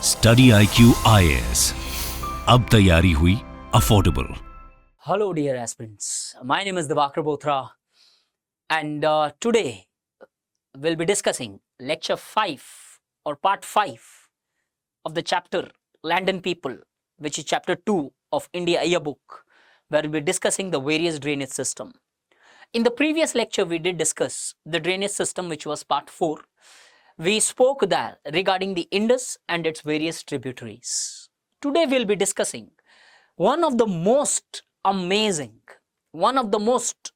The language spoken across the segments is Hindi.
स्टडी IQ IAS, अब तैयारी हुई affordable. Hello, dear aspirants. My name is Divakar Bothra, and today we'll be discussing lecture 5 or part 5 of the chapter Land and People, which is chapter 2 of India Yearbook, where we'll be discussing the various drainage system. In the previous lecture, we did discuss the drainage system, which was part 4. We spoke there regarding the Indus and its various tributaries. Today, we'll be discussing one of the most amazing, one of the most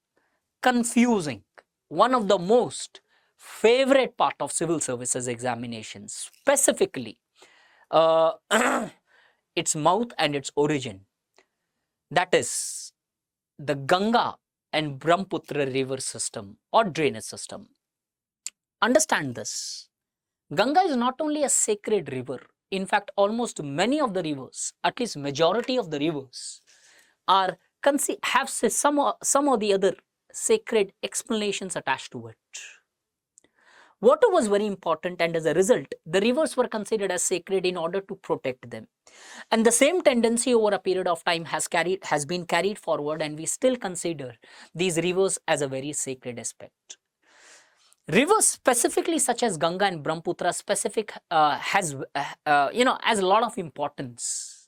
confusing, one of the most favorite part of civil services examinations, specifically its mouth and its origin. That is the Ganga and Brahmaputra river system or drainage system. Understand this. Ganga is not only a sacred river. In fact, almost many of the rivers, at least majority of the rivers, are have some or the other sacred explanations attached to it. Water was very important, and as a result, the rivers were considered as sacred in order to protect them. And the same tendency over a period of time has been carried forward, and we still consider these rivers as a very sacred aspect. Rivers specifically such as Ganga and Brahmaputra has a lot of importance,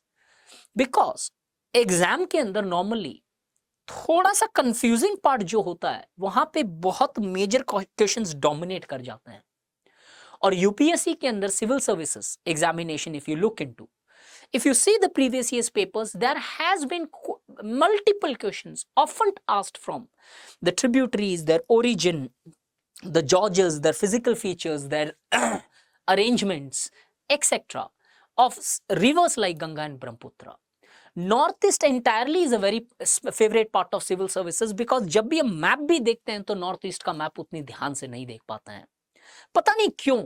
because exam के अंदर नॉर्मली थोड़ा सा कंफ्यूजिंग पार्ट जो होता है वहां पे बहुत मेजर क्वेश्चंस डोमिनेट कर जाते हैं. और यूपीएससी के अंदर civil services examination, if you look into, if you see the previous year's papers, there has been multiple questions often asked from the tributaries, their origin, the gorges, their physical features, their arrangements, etc. of rivers like Ganga and Brahmaputra. Northeast entirely is a very favorite part of civil services, because जब भी हम मैप भी देखते हैं तो नॉर्थ ईस्ट का मैप उतनी ध्यान से नहीं देख पाते हैं. पता नहीं क्यों,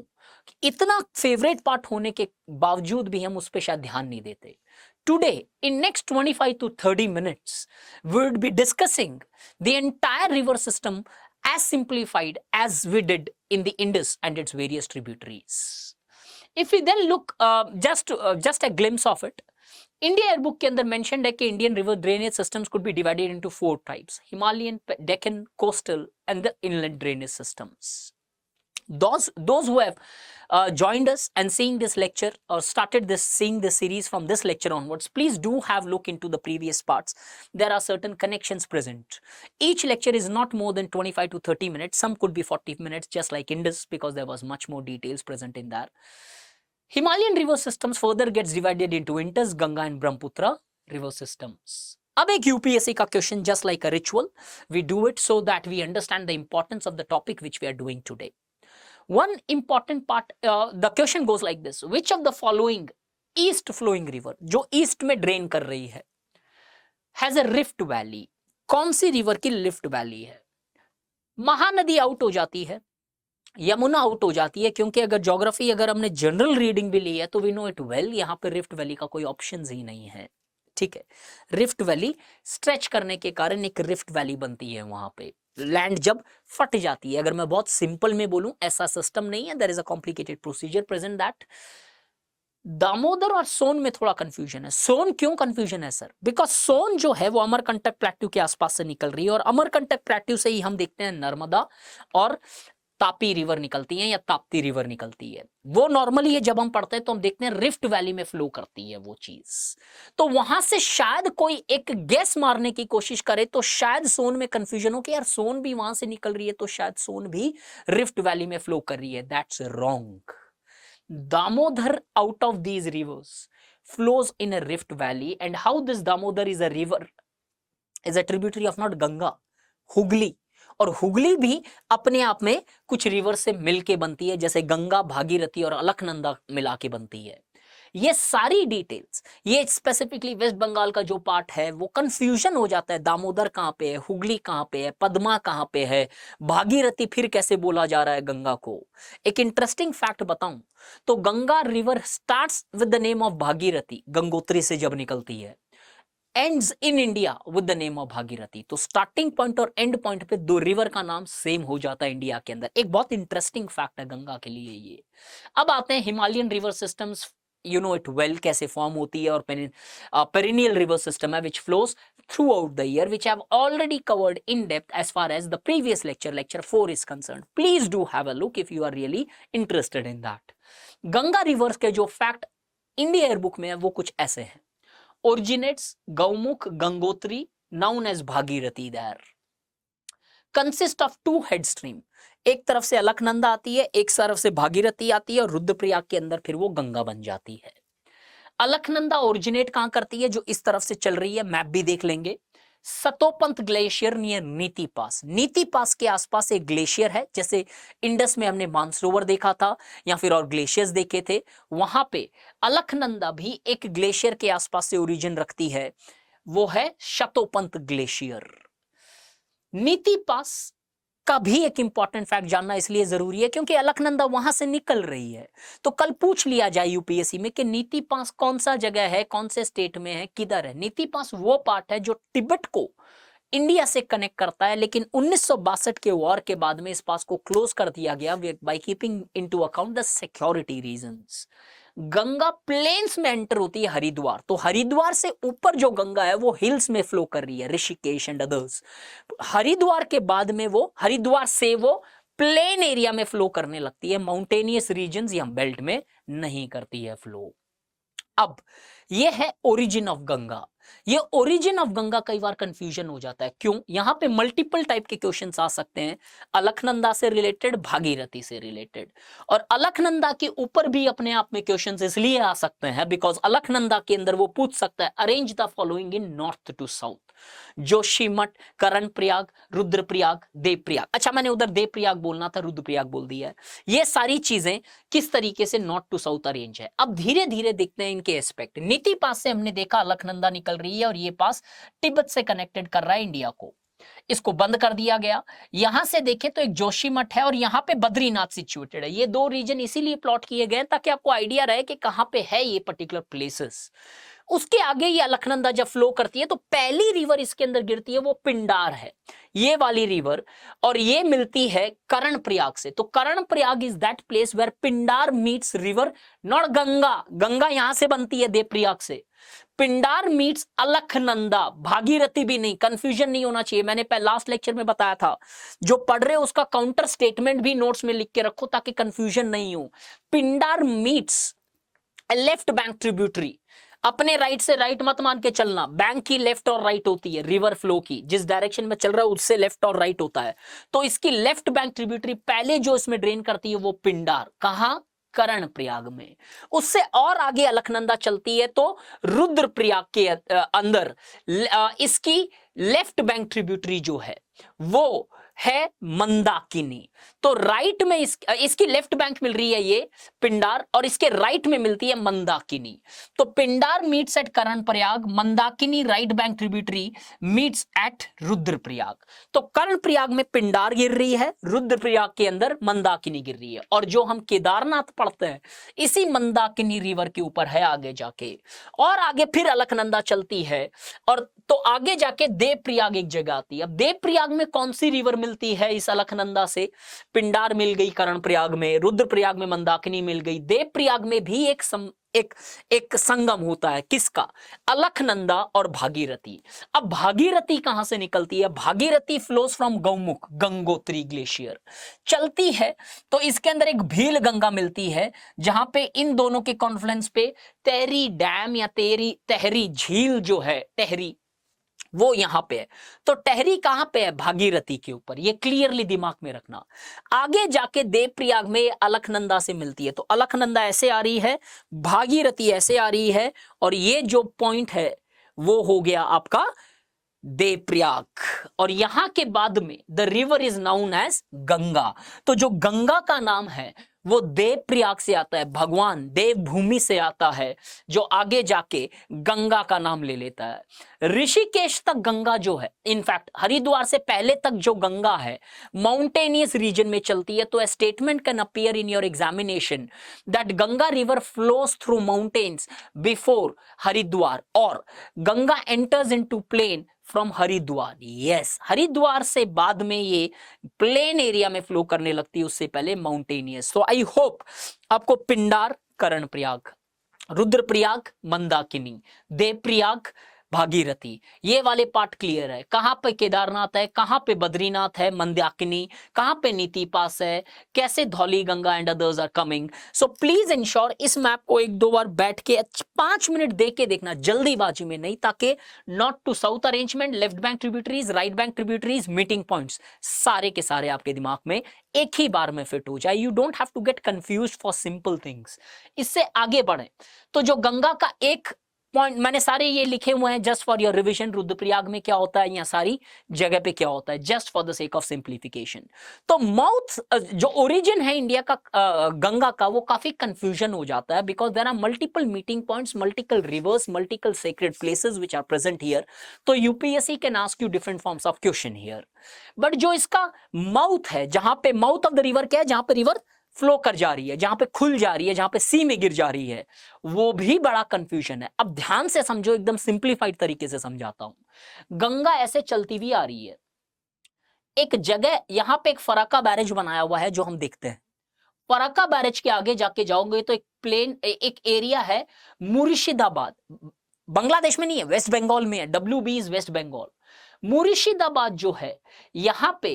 इतना फेवरेट पार्ट होने के बावजूद भी हम उस पर शायद ध्यान नहीं देते. Today, in next 25 to 30 minutes, we would be discussing the entire river system as simplified as we did in the Indus and its various tributaries. If we then look just a glimpse of it, India yearbook के अंदर मेंशन्ड है कि Indian river drainage systems could be divided into 4 types: Himalayan, Deccan, coastal and the inland drainage systems. Those who have joined us and seeing this lecture or started seeing this series from this lecture onwards, please do have look into the previous parts. There are certain connections present. Each lecture is not more than 25 to 30 minutes. Some could be 40 minutes, just like Indus, because there was much more details present in there. Himalayan river systems further gets divided into Indus, Ganga and Brahmaputra river systems. अब एक यूपीएससी का question, just like a ritual, we do it so that we understand the importance of the topic which we are doing today. One important part, the question goes like this: which of the following east flowing river, जो ईस्ट में ड्रेन कर रही है, has a rift valley? कौन सी रिवर की लिफ्ट वैली है? महानदी आउट हो जाती है, यमुना आउट हो जाती है, क्योंकि अगर ज्योग्राफी अगर हमने जनरल रीडिंग भी ली है तो वी नो इट वेल, यहाँ पे रिफ्ट वैली का कोई ऑप्शन ही नहीं है. ठीक है, रिफ्ट वैली स्ट्रेच करने के कारण एक रिफ्ट वैली बनती है. वहां पे लैंड जब फट जाती है, अगर मैं बहुत सिंपल में बोलूं, ऐसा सिस्टम नहीं है, there is a complicated procedure present that. Damodar और सोन में थोड़ा कंफ्यूजन है. सोन क्यों कंफ्यूजन है सर? बिकॉज सोन जो है वो अमरकंटक प्लेट्यू के आसपास से निकल रही है, और अमरकंटक प्लेट्यू से ही हम देखते हैं नर्मदा और तापी रिवर निकलती है या ताप्ती रिवर निकलती है. वो नॉर्मली है, जब हम पढ़ते हैं तो हम देखते हैं रिफ्ट वैली में फ्लो करती है वो चीज. तो वहां से शायद कोई एक गेस मारने की कोशिश करे तो शायद सोन में कंफ्यूजन हो कि यार सोन भी वहां से निकल रही है तो शायद सोन भी रिफ्ट वैली में फ्लो कर रही है. That's wrong. Damodar out of these rivers flows in a rift valley. And how this Damodar is a river, is a tributary of not Ganga, Hooghly. और हुगली भी अपने आप में कुछ रिवर से मिलके बनती है, जैसे गंगा, भागीरथी और अलकनंदा मिला के बनती है. ये सारी डिटेल्स, ये स्पेसिफिकली वेस्ट बंगाल का जो पार्ट है वो कंफ्यूजन हो जाता है. दामोदर कहाँ पे है, हुगली कहाँ पे है, पद्मा कहाँ पे है, भागीरथी फिर कैसे बोला जा रहा है गंगा को. एक इंटरेस्टिंग फैक्ट बताऊं तो Ganga river starts with the name of Bhagirathi, Gangotri से जब निकलती है, ends in India with the name of Bhagirathi. तो स्टार्टिंग पॉइंट और एंड पॉइंट पे दो रिवर का नाम सेम हो जाता है इंडिया के अंदर. एक बहुत इंटरेस्टिंग फैक्ट है गंगा के लिए ये. अब आते हैं Himalayan river systems you know it well कैसे फॉर्म होती है, और पेरिनियल रिवर सिस्टम है which flows throughout the year, which have already covered in depth as far as the previous lecture 4 is concerned. Please do have a look if you are really interested in that. Ganga reverse के जो फैक्ट इंडिया एयरबुक में है वो कुछ ऐसे हैं. Originates Gaumukh Gangotri known as Bhagirathi there, consist of 2 head stream. एक तरफ से अलकनंदा आती है, एक तरफ से भागीरथी आती है, और रुद्रप्रयाग के अंदर फिर वो गंगा बन जाती है. अलकनंदा ओरिजिनेट कहां करती है, जो इस तरफ से चल रही है, मैप भी देख लेंगे. सतोपंत ग्लेशियर नियर नीति पास. नीति पास के आसपास एक ग्लेशियर है, जैसे इंडस में हमने मानसरोवर देखा था या फिर और ग्लेशियर्स देखे थे, वहां पे अलकनंदा भी एक ग्लेशियर के आसपास से ओरिजिन रखती है, वो है शतोपंत ग्लेशियर. नीति पास का भी एक इंपॉर्टेंट फैक्ट जानना इसलिए जरूरी है क्योंकि अलकनंदा वहां से निकल रही है. तो कल पूछ लिया जाए यूपीएससी में कि नीति पास कौन सा जगह है, कौन से स्टेट में है, किधर है. नीति पास वो पार्ट है जो तिब्बत को इंडिया से कनेक्ट करता है, लेकिन 1962 के वॉर के बाद में इस पास को क्लोज कर दिया गया by keeping into account the security reasons. Ganga plains में एंटर होती है हरिद्वार, तो हरिद्वार से ऊपर जो गंगा है वो हिल्स में फ्लो कर रही है, ऋषिकेश एंड अदर्स. हरिद्वार के बाद में वो हरिद्वार से वो प्लेन एरिया में फ्लो करने लगती है, माउंटेनियस रीजन्स या बेल्ट में नहीं करती है फ्लो. अब ये है ओरिजिन ऑफ गंगा. ये ओरिजिन ऑफ गंगा कई बार कंफ्यूजन हो जाता है. क्यों? यहां पे मल्टीपल टाइप के क्वेश्चंस आ सकते हैं, अलकनंदा से रिलेटेड, भागीरथी से रिलेटेड. और अलकनंदा के ऊपर भी अपने आप में क्वेश्चंस इसलिए आ सकते हैं बिकॉज अलकनंदा के अंदर वो पूछ सकता है arrange the following in north to south. Joshimath, Karnaprayag, Rudraprayag, Devprayag. अच्छा, मैंने उधर देवप्रयाग बोलना था, रुद्रप्रयाग बोल दिया है. ये सारी चीजें किस तरीके से नॉर्थ टू साउथ अरेंज है. अब धीरे धीरे देखते हैं इनके एस्पेक्ट. नीति पास से हमने देखा अलकनंदा निकल रही है और ये पास तिब्बत से कनेक्टेड कर रहा है इंडिया को, इसको बंद कर दिया गया. यहां से देखें तो एक जोशीमठ है और यहां पे बद्रीनाथ सिचुएटेड है. ये 2 रीजन इसीलिए प्लॉट किए गए ताकि आपको आइडिया रहे कि कहां पे है ये पर्टिकुलर प्लेसेस. उसके आगे ये अलकनंदा जब फ्लो करती है तो पहली रिवर इसके अंदर गिरती है वो पिंडार है, ये वाली रिवर, और ये मिलती है कर्णप्रयाग से. तो Karnaprayag is that place where Pindar meets river, not Ganga. Ganga यहां से बनती है देवप्रयाग से. पिंडार मीट्स अलकनंदा, भागीरथी भी नहीं. कंफ्यूजन नहीं होना चाहिए, मैंने लास्ट लेक्चर में बताया था. जो पढ़ रहे हो उसका काउंटर स्टेटमेंट भी नोट्स में लिख के रखो ताकि कंफ्यूजन नहीं हो. Pindar meets left bank tributary. अपने राइट से राइट मत मान के चलना, बैंक की लेफ्ट और राइट होती है, रिवर फ्लो की जिस डायरेक्शन में चल रहा है उससे लेफ्ट और राइट होता है. तो इसकी लेफ्ट बैंक ट्रिब्यूटरी पहले जो इसमें ड्रेन करती है वो पिंडार, कहां? कर्णप्रयाग में. उससे और आगे अलकनंदा चलती है तो रुद्रप्रयाग के अंदर इसकी लेफ्ट बैंक ट्रिब्यूटरी जो है वो है मंदाकिनी. तो राइट में इसकी लेफ्ट बैंक मिल रही है ये पिंडार और इसके राइट में मिलती है मंदाकिनी. तो Pindar meets eight Karnaprayag, Mandakini right bank tributary meets eight Rudraprayag. तो कर्णप्रयाग में पिंडार गिर रही है, रुद्रप्रयाग के अंदर मंदाकिनी गिर रही है. और जो हम केदारनाथ पढ़ते हैं इसी मंदाकिनी रिवर के ऊपर है आगे जाके, और आगे फिर अलकनंदा चलती है और तो आगे जाके देवप्रयाग एक जगह आती है. अब देवप्रयाग में कौन सी रिवर मिलती है इस अलकनंदा से? पिंडार मिल गई कर्णप्रयाग में, रुद्रप्रयाग में मंदाकिनी मिल गई, देवप्रयाग में भी एक संगम होता है. किसका? अलकनंदा और भागीरथी. अब भागीरथी कहां से निकलती है? Bhagirathi flows from Gaumukh, Gangotri glacier चलती है. तो इसके अंदर एक भील गंगा मिलती है जहां पे इन दोनों के कॉन्फ्लुएंस पे तेरी डैम या तेहरी झील जो है, टेहरी, वो यहां पे है. तो टेहरी कहां पे है? भागीरथी के ऊपर. ये क्लियरली दिमाग में रखना. आगे जाके देवप्रयाग में अलकनंदा से मिलती है. तो अलकनंदा ऐसे आ रही है, भागीरथी ऐसे आ रही है, और ये जो पॉइंट है वो हो गया आपका देवप्रयाग. और यहां के बाद में the river is known as Ganga. तो जो गंगा का नाम है वो देवप्रयाग से आता है, भगवान देवभूमि से आता है, जो आगे जाके गंगा का नाम ले लेता है. ऋषिकेश तक गंगा जो है, इनफैक्ट हरिद्वार से पहले तक जो गंगा है माउंटेनियस रीजन में चलती है. तो a statement can appear in your examination that Ganga river flows through mountains before Haridwar, और Ganga enters into plain from Haridwar. Yes, Haridwar से बाद में ये प्लेन एरिया में फ्लो करने लगती है, उससे पहले माउंटेनियस. तो आई होप आपको पिंडार, कर्णप्रयाग रुद्रप्रयाग मंदाकिनी, देवप्रयाग भागीरथी। ये वाले पार्ट क्लियर है। कहां पे केदारनाथ है, कहां पे बद्रीनाथ है, मंदाकिनी, कहां पे नीति पास है, कैसे Dhauli Ganga and others are coming. So please ensure इस मैप को एक दो बार बैठ के 5 मिनट देख के देखना, जल्दीबाजी में नहीं, ताकि north to south arrangement, left bank tributaries, right bank tributaries, meeting points सारे के सारे आपके दिमाग में एक ही बार में फिट हो जाए। You don't have to get confused for simple things. इससे आगे बढ़े तो जो गंगा का एक पॉइंट मैंने सारे ये लिखे हुए हैं just for your revision, Rudraprayag में क्या होता है या सारी जगह पे क्या होता है, just for the sake of simplification. तो माउथ जो ओरिजिन है इंडिया का गंगा का, वो काफी कंफ्यूजन हो जाता है, because there are multiple meeting points, multiple rivers, multiple sacred places which are present here. तो UPSC can ask you different forms of question here. But जो इसका माउथ है, जहां पे माउथ ऑफ द रिवर क्या है, जहां पे रिवर फ्लो कर जा रही है, जहां पे खुल जा रही है, जहां पे सी में गिर जा रही है, वो भी बड़ा कंफ्यूजन है। अब ध्यान से समझो, एकदम सिंप्लीफाइड तरीके से समझाता हूं। गंगा ऐसे चलती हुई आ रही है, एक जगह यहां पे एक फराक्का बैरेज बनाया हुआ है जो हम देखते हैं। फराक्का बैरेज के आगे जाके जाओगे तो एक प्लेन, एक एरिया है मुर्शिदाबाद, बांग्लादेश में नहीं है, वेस्ट बंगाल में है। WB is west Bengal. Murshidabad जो है, यहां पे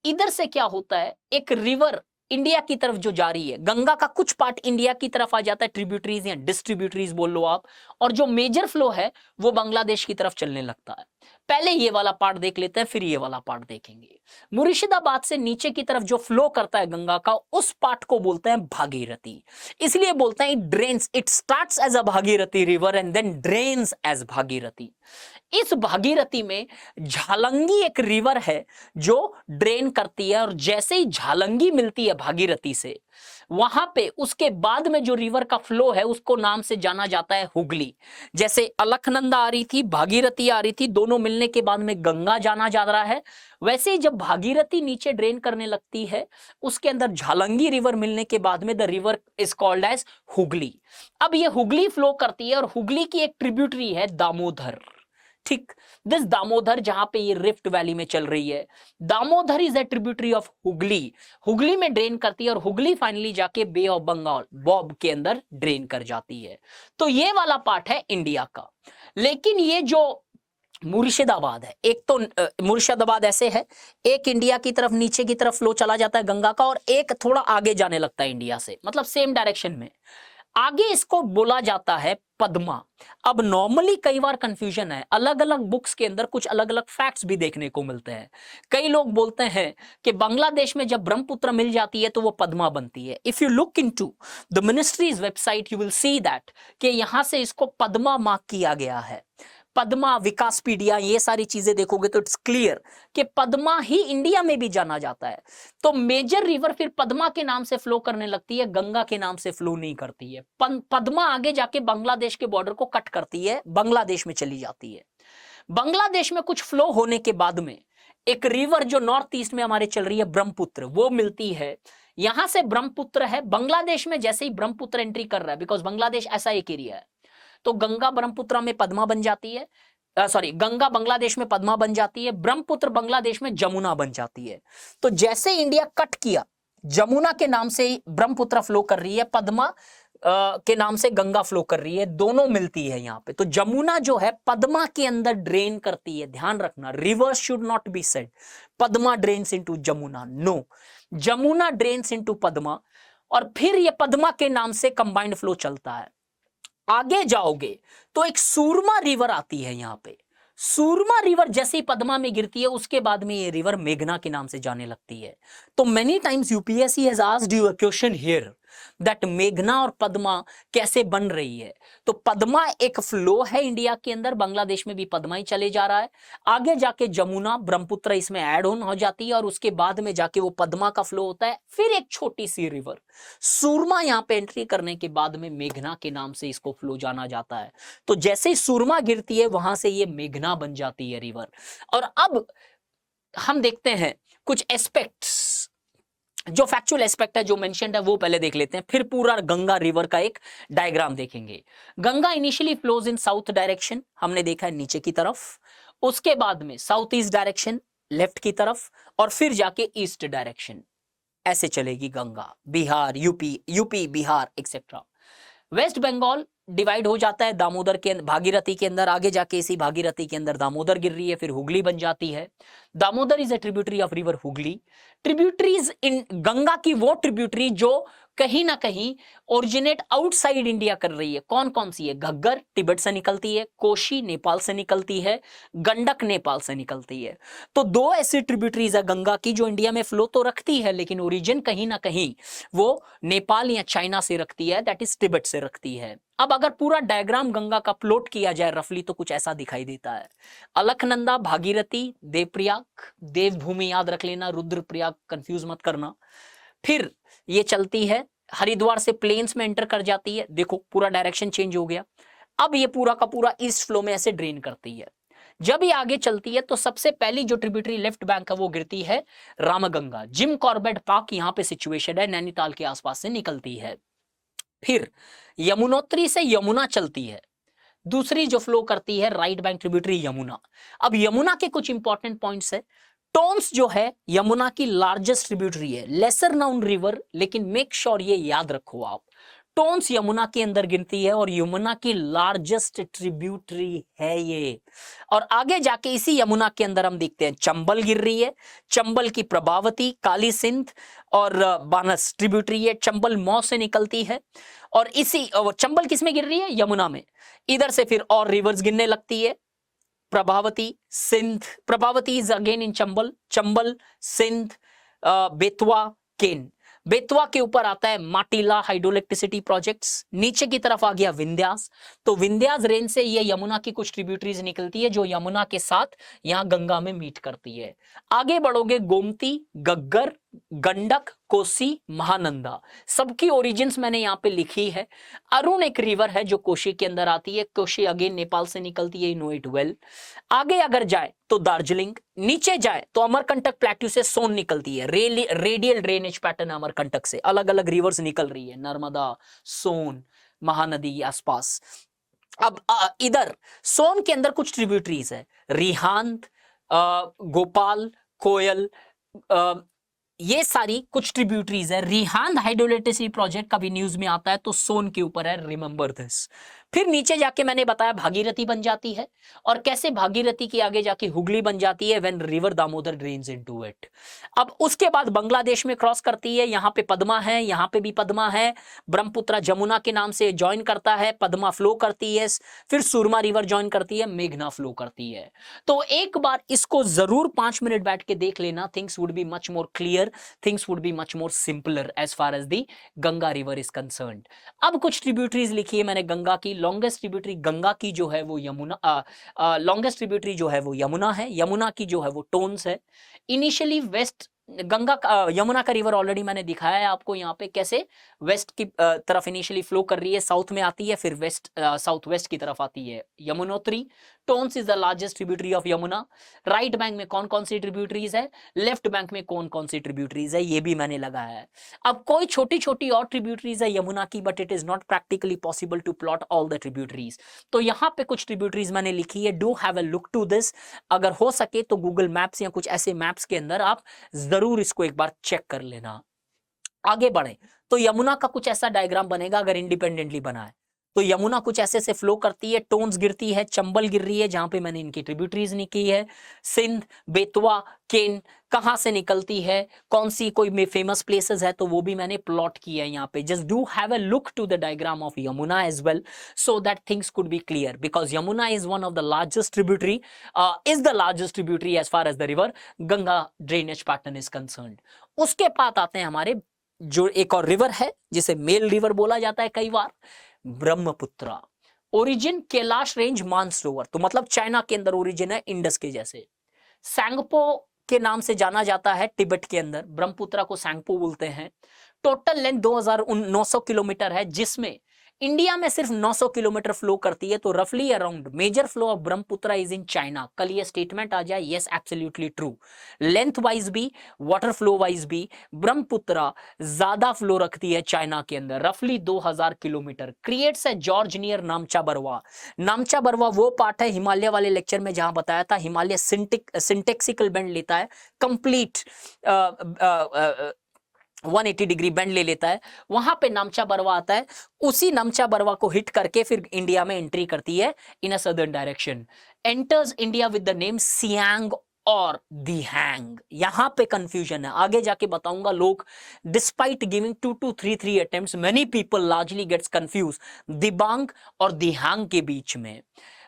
इधर से क्या होता है, एक रिवर इंडिया की तरफ जो जा रही है, गंगा का कुछ पार्ट इंडिया की तरफ आ जाता है, ट्रिब्यूटरीज या डिस्ट्रीब्यूटरीज बोल लो आप, और जो मेजर फ्लो है वो बांग्लादेश की तरफ चलने लगता है। पहले ये वाला पार्ट देख लेते हैं, फिर ये वाला पार्ट देखेंगे। मुर्शिदाबाद से नीचे की तरफ जो फ्लो करता है गंगा का, उस पार्ट को बोलते हैं भागीरथी। इसलिए बोलते हैं it drains, it starts as a Bhagirathi river and then drains as Bhagirathi. इस भागीरथी में झालंगी एक रिवर है जो ड्रेन करती है, और जैसे ही झालंगी मिलती है भागीरथी से, वहां पे उसके बाद में जो रिवर का फ्लो है उसको नाम से जाना जाता है हुगली। जैसे अलकनंदा आ रही थी, भागीरथी आ रही थी, दोनों मिलने के बाद में गंगा जाना जा रहा है, वैसे ही जब भागीरथी नीचे ड्रेन करने लगती है, उसके अंदर झालंगी रिवर मिलने के बाद में the river is called as Hooghly. अब ये हुगली फ्लो करती है, और हुगली की एक ट्रिब्यूटरी है दामोदर। ठीक, दिस दामोदर जहां पे ये रिफ्ट वैली में चल रही है, Damodar is a tributary of Hooghly. Hooghly में ड्रेन करती है, और हुगली फाइनली जाके बे ऑफ बंगाल, बॉब के अंदर ड्रेन कर जाती है। तो ये वाला पार्ट है इंडिया का। लेकिन ये जो मुर्शिदाबाद है, एक तो मुर्शिदाबाद ऐसे है, एक इंडिया की तरफ नीचे की तरफ फ्लो चला जाता है गंगा का, और एक थोड़ा आगे जाने लगता है इंडिया से, मतलब सेम डायरेक्शन में आगे। इसको बोला जाता है पद्मा। अब नॉर्मली कई बार कंफ्यूजन है, अलग अलग बुक्स के अंदर कुछ अलग अलग फैक्ट्स भी देखने को मिलते हैं। कई लोग बोलते हैं कि बांग्लादेश में जब ब्रह्मपुत्र मिल जाती है तो वो पद्मा बनती है। If you look into the ministries website you will see that कि यहां से इसको पद्मा मार्क किया गया है। पद्मा, विकासपीडिया, ये सारी चीजें देखोगे तो इट्स क्लियर कि पद्मा ही इंडिया में भी जाना जाता है। तो मेजर रिवर फिर पद्मा के नाम से फ्लो करने लगती है, गंगा के नाम से फ्लो नहीं करती है। पद्मा आगे जाके बांग्लादेश के बॉर्डर को कट करती है, बांग्लादेश में चली जाती है। बांग्लादेश में कुछ फ्लो होने के बाद में एक रिवर जो नॉर्थ ईस्ट में हमारे चल रही है, ब्रह्मपुत्र, वो मिलती है। यहां से ब्रह्मपुत्र है, बांग्लादेश में जैसे ही ब्रह्मपुत्र एंट्री कर रहा है, बिकॉज बांग्लादेश ऐसा एक एरिया है, तो गंगा ब्रह्मपुत्र में पद्मा बन जाती है, गंगा बांग्लादेश में पद्मा बन जाती है, ब्रह्मपुत्र बांग्लादेश में जमुना बन जाती है। तो जैसे इंडिया कट किया, जमुना के नाम से ब्रह्मपुत्र फ्लो कर रही है, पद्मा के नाम से गंगा फ्लो कर रही है, दोनों मिलती है यहाँ पे। तो जमुना जो है पद्मा के अंदर ड्रेन करती है। ध्यान रखना, rivers should not be said Padma drains into Jamuna, no, Jamuna drains into Padma, और फिर ये पद्मा के नाम से कंबाइंड फ्लो चलता है। आगे जाओगे तो एक सूरमा रिवर आती है यहाँ पे। सूरमा रिवर जैसे ही पद्मा में गिरती है, उसके बाद में ये रिवर मेघना के नाम से जाने लगती है। तो many times UPSC has asked you a question here that मेघना और पद्मा कैसे बन रही है। तो पद्मा एक फ्लो है इंडिया के अंदर, बांग्लादेश में भी पद्मा ही चले जा रहा है, आगे जाके जमुना, ब्रह्मपुत्र इसमें ऐड ऑन हो जाती है, और उसके बाद में जाके वो पद्मा का फ्लो होता है। फिर एक छोटी सी रिवर सूरमा यहाँ पे एंट्री करने के बाद में मेघना के नाम से इसको फ्लो जाना जाता है। तो जैसे ही सूरमा गिरती है, वहां से ये मेघना बन जाती है रिवर। और अब हम देखते हैं कुछ एस्पेक्ट्स, जो फैक्चुअल एस्पेक्ट है, जो मेंशन्ड है, वो पहले देख लेते हैं, फिर पूरा गंगा रिवर का एक डायग्राम देखेंगे। Ganga initially flows in south direction, हमने देखा है नीचे की तरफ, उसके बाद में साउथ ईस्ट डायरेक्शन लेफ्ट की तरफ, और फिर जाके ईस्ट डायरेक्शन। ऐसे चलेगी Ganga, Bihar, UP Bihar etcetera. West Bengal divide हो जाता है दामोदर के भागीरथी के अंदर, आगे जाके इसी भागीरथी के अंदर दामोदर गिर रही है, फिर हुगली बन जाती है। Damodar is a tributary of river Hooghly. Tributaries in Ganga की वो ट्रिब्यूटरी जो कहीं ना कहीं ओरिजिनेट आउटसाइड इंडिया कर रही है, कौन कौन सी है? घग्गर तिब्बत से निकलती है, कोशी नेपाल से निकलती है, गंडक नेपाल से निकलती है। तो दो ऐसी ट्रिब्यूटरीज है गंगा की जो इंडिया में फ्लो तो रखती है, लेकिन ओरिजिन कहीं ना कहीं वो नेपाल या चाइना से रखती है, दैट इज तिब्बत से रखती है। अब अगर पूरा डायग्राम गंगा का प्लॉट किया जाए रफली तो कुछ ऐसा दिखाई देता है। अलकनंदा, भागीरथी, देवप्रयाग, देवभूमि याद रख लेना, रुद्रप्रयाग कंफ्यूज मत करना। फिर ये चलती है हरिद्वार से प्लेन्स में एंटर कर जाती है, देखो पूरा डायरेक्शन चेंज हो गया। अब ये पूरा का पूरा ईस्ट फ्लो में ऐसे ड्रेन करती है। जब ये आगे चलती है तो सबसे पहली जो ट्रिब्यूटरी लेफ्ट बैंक है वो गिरती है रामगंगा। जिम कॉर्बेट पार्क यहाँ पे सिचुएशन है, नैनीताल के आसपास से निकलती है। फिर यमुनोत्री से यमुना चलती है, दूसरी जो फ्लो करती है राइट बैंक ट्रिब्यूटरी यमुना। अब यमुना के कुछ इंपॉर्टेंट पॉइंट्स है। टोन्स जो है यमुना की लार्जेस्ट ट्रिब्यूटरी है, लेसर नाउन रिवर, लेकिन मेक श्योर ये याद रखो आप, टोन्स यमुना के अंदर गिनती है और यमुना की लार्जेस्ट ट्रिब्यूटरी है ये। और आगे जाके इसी यमुना के अंदर हम देखते हैं चंबल गिर रही है, चंबल की प्रभावती, काली सिंध और बानस ट्रिब्यूटरी है, चंबल मौ से निकलती है। और इसी चंबल किसमें गिर रही है? यमुना में। इधर से फिर और रिवर्स गिरने लगती है, Prabhavati, Sindh, Prabhavati is again in Chambal, Chambal, Sindh, Betwa, Ken. Betwa के ऊपर आता है माटीला हाइड्रोइलेक्ट्रिसिटी प्रोजेक्ट्स, नीचे की तरफ आ गया विंध्यास। तो विंध्यास रेंज से ये यमुना की कुछ ट्रिब्यूटरीज निकलती है जो यमुना के साथ यहां गंगा में मीट करती है। आगे बढ़ोगे गोमती, गग्गर, गंडक, कोसी, महानंदा, सबकी ओरिजिन्स मैंने यहाँ पे लिखी है। अरुण एक रिवर है जो कोशी के अंदर आती है, कोशी अगेन नेपाल से निकलती है, नो इट वेल। आगे अगर जाए तो दार्जिलिंग, नीचे जाए तो अमरकंटक प्लेट्यू से सोन निकलती है, रेडियल ड्रेनेज पैटर्न अमरकंटक से, अलग अलग रिवर्स निकल रही है, नर्मदा, सोन, महानदी आसपास। अब इधर सोन के अंदर कुछ ट्रिब्यूटरीज है, रिहांद, गोपाल, कोयल, ये सारी कुछ ट्रिब्यूटरीज है। रिहांद हाइड्रोइलेक्ट्रिसिटी प्रोजेक्ट का भी न्यूज में आता है तो सोन के ऊपर है, रिमेंबर दिस। फिर नीचे जाके मैंने बताया भागीरथी बन जाती है, और कैसे भागीरथी की आगे जाके हुगली बन जाती है when river Damodar drains into it. अब उसके बाद बांग्लादेश में क्रॉस करती है, यहाँ पे पद्मा है, यहाँ पे भी पद्मा है, ब्रह्मपुत्र जमुना के नाम से ज्वाइन करता है, पद्मा फ्लो करती है, फिर सुरमा रिवर ज्वाइन करती है, मेघना फ्लो करती है। तो एक बार इसको जरूर 5 मिनट बैठ के देख लेना, things would be much more clear, things would be much more simpler as far as the Ganga river is concerned. अब कुछ ट्रिब्यूटरीज लिखी है मैंने गंगा की। लॉन्गेस्ट ट्रिब्यूटरी गंगा की जो है वो यमुना, लॉन्गेस्ट ट्रिब्यूटरी जो है वो यमुना है, यमुना की जो है वो टोन्स है। इनिशियली वेस्ट गंगा का, यमुना का रिवर ऑलरेडी मैंने दिखाया है आपको यहाँ पे कैसे वेस्ट की तरफ इनिशियली फ्लो कर रही है, साउथ में आती है, फिर वेस्ट साउथ वेस्ट की तरफ आती है। Yamunotri, Tons is the largest tributary of Yamuna. Right bank में कौन कौन सी ट्रिब्यूटरीज है, लेफ्ट बैंक में कौन कौन सी ट्रिब्यूटरीज है, ये भी मैंने लगाया है। अब कोई छोटी छोटी और ट्रिब्यूटरीज है यमुना की, but it is not practically possible to plot all the tributaries. तो यहाँ पे कुछ ट्रिब्यूटरीज मैंने लिखी है, do have a look to this. अगर हो सके तो गूगल मैप्स या कुछ ऐसे मैप्स के अंदर आप जरूर इसको एक बार चेक कर लेना। आगे बढ़े तो यमुना का कुछ ऐसा डायग्राम बनेगा अगर इंडिपेंडेंटली बना है तो यमुना कुछ ऐसे से फ्लो करती है, टोन्स गिरती है, चंबल गिर रही है जहां पे मैंने इनकी ट्रिब्यूटरीज निकी है, सिंध, बेतवा, केन कहां से निकलती है, कौन सी कोई फेमस प्लेसेस है तो वो भी मैंने प्लॉट किया है यहाँ पे। Just do have a look to the diagram of Yamuna as well so that things could be clear, because Yamuna is one of the largest tributary, is the largest tributary as far as the river Ganga drainage pattern is concerned. उसके बाद आते हैं हमारे जो एक और रिवर है जिसे मेल रिवर बोला जाता है कई बार, ब्रह्मपुत्रा। ओरिजिन कैलाश रेंज मानसरोवर, तो मतलब चाइना के अंदर ओरिजिन है, इंडस के जैसे। सैंगपो के नाम से जाना जाता है तिब्बत के अंदर, ब्रह्मपुत्रा को सैंगपो बोलते हैं। टोटल लेंथ 2900 किलोमीटर है, जिसमें इंडिया में सिर्फ 900 किलोमीटर फ्लो करती है। तो रफली around major flow of Brahmaputra is in China. कल ये स्टेटमेंट आ जाए, yes absolutely true. Length wise भी, वाटर फ्लो वाइज भी ब्रह्मपुत्रा ज्यादा फ्लो रखती है चाइना के अंदर, रफली 2000 किलोमीटर। क्रिएट्स है जॉर्ज नियर नामचा बरवा। नामचा बरवा वो पार्ट है हिमालय वाले लेक्चर में जहां बताया था हिमालय सिंटेक्सिकल बेंड लेता है, कंप्लीट 180 डिग्री बेंड ले लेता है, वहां पे नामचा बरवा आता है, उसी नामचा बरवा को हिट करके फिर इंडिया में एंट्री करती है in a southern direction, enters India with the name Siang और दिहांग। यहां पे कंफ्यूजन है, आगे जाके बताऊंगा। लोग despite giving 2 to 3 attempts, many people largely gets confuse Dibang और दिहांग के बीच में।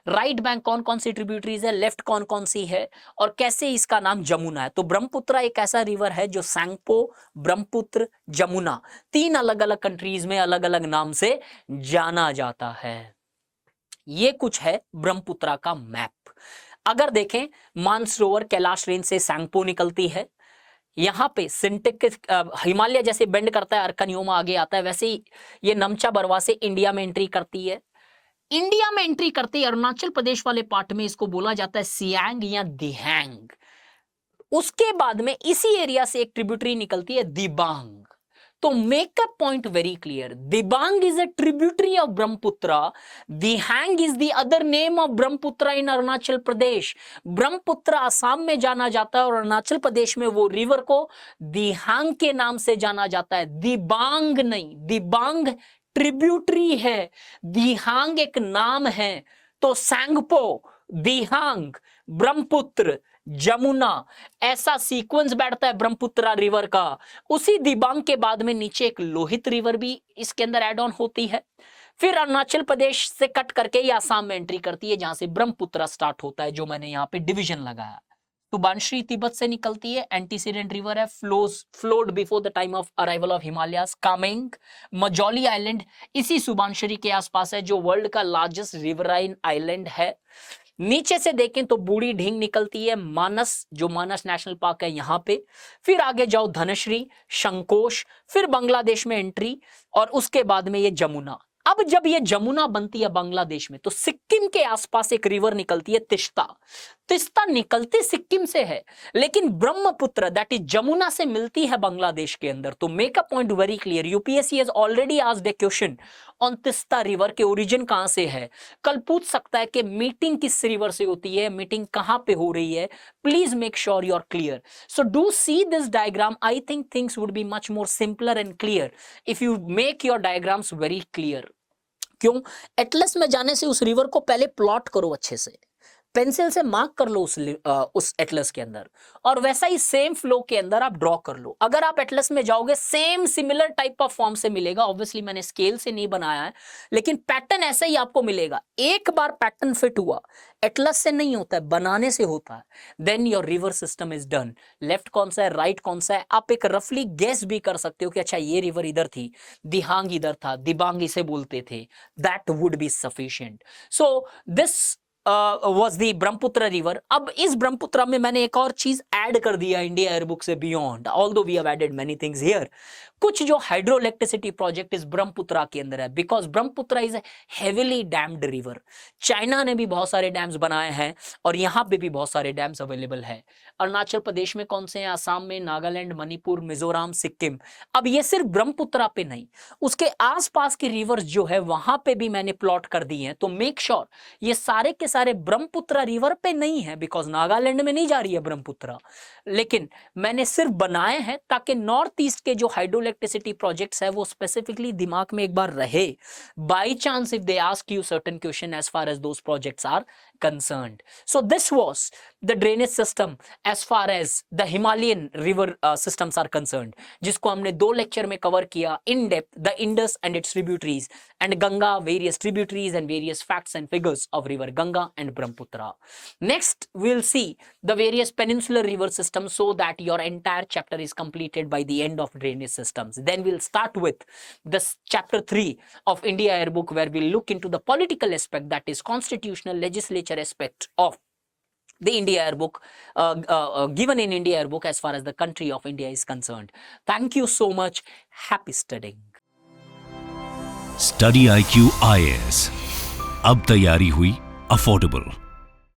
राइट बैंक कौन कौन सी ट्रिब्यूटरीज है, लेफ्ट कौन कौन सी है, और कैसे इसका नाम जमुना है। तो ब्रह्मपुत्र एक ऐसा रिवर है जो सैंगपो, ब्रह्मपुत्र, जमुना, 3 अलग अलग कंट्रीज में अलग अलग नाम से जाना जाता है। ये कुछ है ब्रह्मपुत्र का मैप। अगर देखें, मानसरोवर कैलाश रेंज से सैंगपो निकलती है, यहां पे सिंटेक हिमालय जैसे बेंड करता है, अर्कनियोमा आगे आता है, वैसे ही ये नमचा बरवा से इंडिया में एंट्री करती है। इंडिया में एंट्री करते ही अरुणाचल प्रदेश वाले पार्ट में इसको बोला जाता है सियांग या दिहांग। उसके बाद में इसी एरिया से एक ट्रिब्यूटरी निकलती है दिबांग। तो make a point very clear, Dibang is a tributary of Brahmaputra, Dihang is the other name of Brahmaputra in Arunachal Pradesh. Brahmaputra Assam में जाना जाता है और अरुणाचल प्रदेश में वो रिवर को दिहांग के नाम से जाना जाता है, दिबांग नहीं। दिबांग ट्रिब्यूटरी है, दिहांग एक नाम है। तो सैंगपो, दिहांग, ब्रह्मपुत्र, जमुना, ऐसा सीक्वेंस बैठता है ब्रह्मपुत्र रिवर का। उसी दिबांग के बाद में नीचे एक लोहित रिवर भी इसके अंदर एड ऑन होती है। फिर अरुणाचल प्रदेश से कट करके ये आसाम में एंट्री करती है, जहां से ब्रह्मपुत्र स्टार्ट होता है, जो मैंने यहाँ पे डिवीजन लगाया। सुबानश्री तिब्बत से निकलती है, एंटीसीडेंट रिवर है, flowed before the time of arrival of Himalayas. Kameng, Majuli island इसी सुबानश्री के आसपास है, जो वर्ल्ड का लार्जेस्ट रिवराइन आइलैंड है। नीचे से देखें तो बूढ़ी ढींग निकलती है, मानस, जो मानस नेशनल पार्क है यहां पे। फिर आगे जाओ धनश्री, शंकोश, फिर बांग्लादेश में एंट्री, और उसके बाद में ये जमुना। अब जब ये जमुना बनती है बांग्लादेश में, तो सिक्किम के आसपास एक रिवर निकलती है तिस्ता। तिस्ता निकलती सिक्किम से है, लेकिन ब्रह्मपुत्र दैट इज जमुना से मिलती है बांग्लादेश के अंदर। तो make a point very clear, UPSC has already asked a question on Teesta river के ओरिजिन कहां से है। कल पूछ सकता है कि मीटिंग किस रिवर से होती है, मीटिंग कहां पे हो रही है। Please make sure you are clear. So do see this diagram, I think things would be much more simpler and clear if you make your diagrams very clear. क्यों? एटलस में जाने से उस रिवर को पहले प्लॉट करो अच्छे से, पेंसिल से मार्क कर लो उस एटलस के अंदर, और वैसा ही सेम फ्लो के अंदर आप ड्रॉ कर लो। अगर आप एटलस में जाओगे same similar type of form से मिलेगा। ऑब्वियसली मैंने स्केल से नहीं बनाया है, लेकिन पैटर्न ऐसा ही आपको मिलेगा। एक बार पैटर्न फिट हुआ, एटलस से नहीं होता है, बनाने से होता है। Then your river system is done. Left कौन सा है, राइट कौन सा है, आप एक रफली गेस भी कर सकते हो कि अच्छा ये रिवर इधर थी, दिहांग इधर था, दिबांग इसे बोलते थे। That would be sufficient. So this was the Brahmaputra river. अब इस ब्रह्मपुत्र में मैंने एक और चीज ऐड कर दिया इंडिया एयरबुक से beyond, although we have added many things here. कुछ जो हाइड्रो इलेक्ट्रिसिटी प्रोजेक्ट इस ब्रह्मपुत्र के अंदर है, because Brahmaputra is a heavily dammed river. China ने भी बहुत सारे डैम्स बनाए हैं और यहाँ पे भी बहुत सारे डैम्स अवेलेबल है। अरुणाचल प्रदेश में कौन से हैं, आसाम में, नागालैंड, मणिपुर, मिजोरम, सिक्किम। अब ये सिर्फ ब्रह्मपुत्र पे नहीं, उसके आसपास के रिवर्स जो है वहां पे भी मैंने प्लॉट कर दिए हैं। तो मेक श्योर ये सारे के सारे ब्रह्मपुत्र रिवर पे नहीं है, बिकॉज नागालैंड में नहीं जा रही है ब्रह्मपुत्र, लेकिन मैंने सिर्फ बनाए हैं ताकि नॉर्थ ईस्ट के जो हाइड्रो इलेक्ट्रिसिटी प्रोजेक्ट्स है वो स्पेसिफिकली दिमाग में एक बार रहे। By chance if they ask you certain question as far as those projects are concerned. So this was the drainage system as far as the Himalayan river systems are concerned, जिसको हमने 2 लेक्चर में कवर किया in depth, the Indus and its tributaries, and Ganga, various tributaries and various facts and figures of river Ganga and Brahmaputra. Next we'll see the various peninsular river systems, so that your entire chapter is completed by the end of drainage systems. Then we'll start with this chapter 3 of India Airbook, where we'll look into the political aspect, that is constitutional legislature aspect of the India Airbook, given in India Airbook as far as the country of India is concerned. Thank you so much. Happy studying. Study IQ IAS, अब तैयारी हुई अफोर्डेबल।